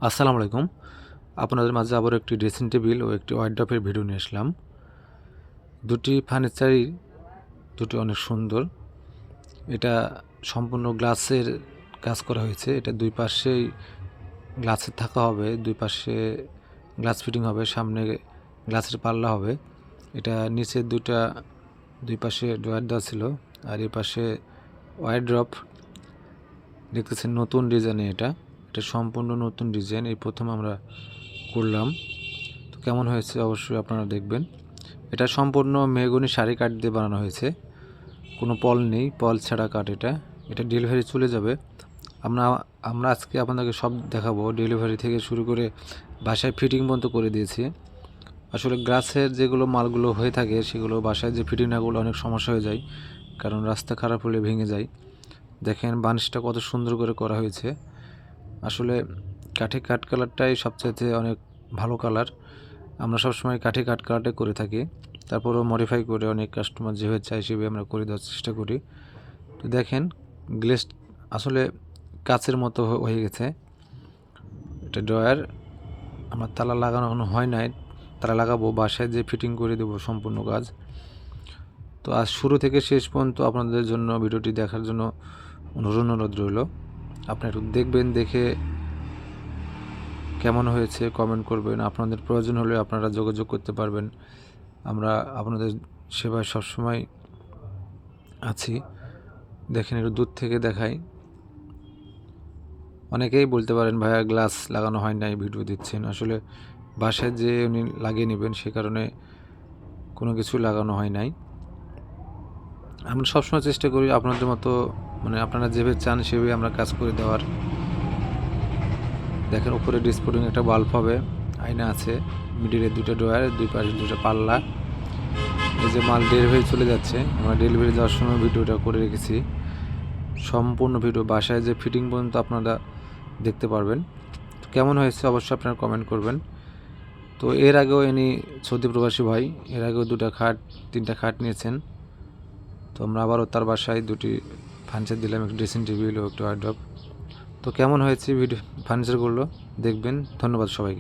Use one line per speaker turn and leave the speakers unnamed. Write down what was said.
আসসালামু আলাইকুম। আপনাদের মাঝে আবারও একটি ড্রেসিং টেবিল ও একটি ওয়ারড্রপের ভিডিও নিয়ে আসলাম। দুটি ফার্নিচারই অনেক সুন্দর। এটা সম্পূর্ণ গ্লাসের কাজ করা হয়েছে। এটা দুই পাশেই গ্লাসের থাকা হবে, দুই পাশে গ্লাস ফিটিং হবে, সামনে গ্লাসের পাল্লা হবে। এটা নিচে দুই পাশে ড্রয়ার দেওয়া ছিল, আর এই পাশে ওয়ারড্রপ দেখতেছেন নতুন ডিজাইনে। এটা সম্পূর্ণ নতুন ডিজাইন, এই প্রথম আমরা করলাম। তো কেমন হয়েছে অবশ্যই আপনারা দেখবেন। এটা সম্পূর্ণ মেহগনি শাড়ি কাঠ দিয়ে বানানো হয়েছে, কোনো পল নেই, পল ছাড়া কাঠ। এটা ডেলিভারি চলে যাবে। আমরা আজকে আপনাদেরকে সব দেখাবো, ডেলিভারি থেকে শুরু করে বাসায় ফিটিং পর্যন্ত করে দিয়েছি। আসলে গ্লাসের যেগুলো মালগুলো হয়ে থাকে সেগুলো বাসায় যে ফিটিং নাগুলো অনেক সমস্যা হয়ে যায়, কারণ রাস্তা খারাপ হলে ভেঙে যায়। দেখেন বানিশটা কত সুন্দর করে করা হয়েছে। আসলে কাঠি কাঠ কালারটাই সবচাইতে অনেক ভালো কালার। আমরা সবসময় কাঠি কাঠ কালারটাই করে থাকি, তারপরেও মডিফাই করে অনেক কাস্টমার যেভাবে চাই সেভাবে আমরা করে দেওয়ার চেষ্টা করি। তো দেখেন গ্লেস আসলে কাচের মতো হয়ে গেছে। এটা ড্রয়ার আমার তালা লাগানো হয় নাই, তালা লাগাবো, বাসায় যে ফিটিং করে দেবো সম্পূর্ণ কাজ। তো আজ শুরু থেকে শেষ পর্যন্ত আপনাদের জন্য ভিডিওটি দেখার জন্য অনুরোধ রইল। আপনারা একটু দেখবেন, দেখে কেমন হয়েছে কমেন্ট করবেন। আপনাদের প্রয়োজন হলে আপনারা যোগাযোগ করতে পারবেন। আমরা আপনাদের সেবায় সবসময় আছি। দেখেন একটু দূর থেকে দেখাই। অনেকেই বলতে পারেন ভাইয়া গ্লাস লাগানো হয় নাই, ভিডিও দিচ্ছেন। আসলে বাসায় যে উনি লাগিয়ে নেবেন সে কারণে কোনো কিছু লাগানো হয় নাই। আমরা সবসময় চেষ্টা করি আপনাদের মতো, আপনারা যেভাবে চান সেভাবে আমরা কাজ করে দেওয়ার। দেখেন উপরে ডিসপ্লিং একটা বাল্ব হবে, আয়না আছে, মিডিলে দুটো ড্রয়ার, দুই পাশে দুটো পাল্লা। এই যে মাল ডেলিভারি চলে যাচ্ছে, আমরা ডেলিভারি যাওয়ার সময় ভিডিওটা করে রেখেছি। সম্পূর্ণ ভিডিও বাসায় যে ফিটিং পর্যন্ত আপনারা দেখতে পারবেন। তো কেমন হয়েছে অবশ্যই আপনারা কমেন্ট করবেন। তো এর আগেও ইনি সৌদি প্রবাসী ভাই, এর আগেও 3টা খাট নিয়েছেন। তো আমরা আবারও তার বাসায় 2টি ফার্নিচার দিলাম, একটা ড্রেসিং টেবিল ও একটা ওয়ারড্রপ। তো কেমন হয়েছে ভিডিও ফার্নিচারগুলো দেখবেন। ধন্যবাদ সবাইকে।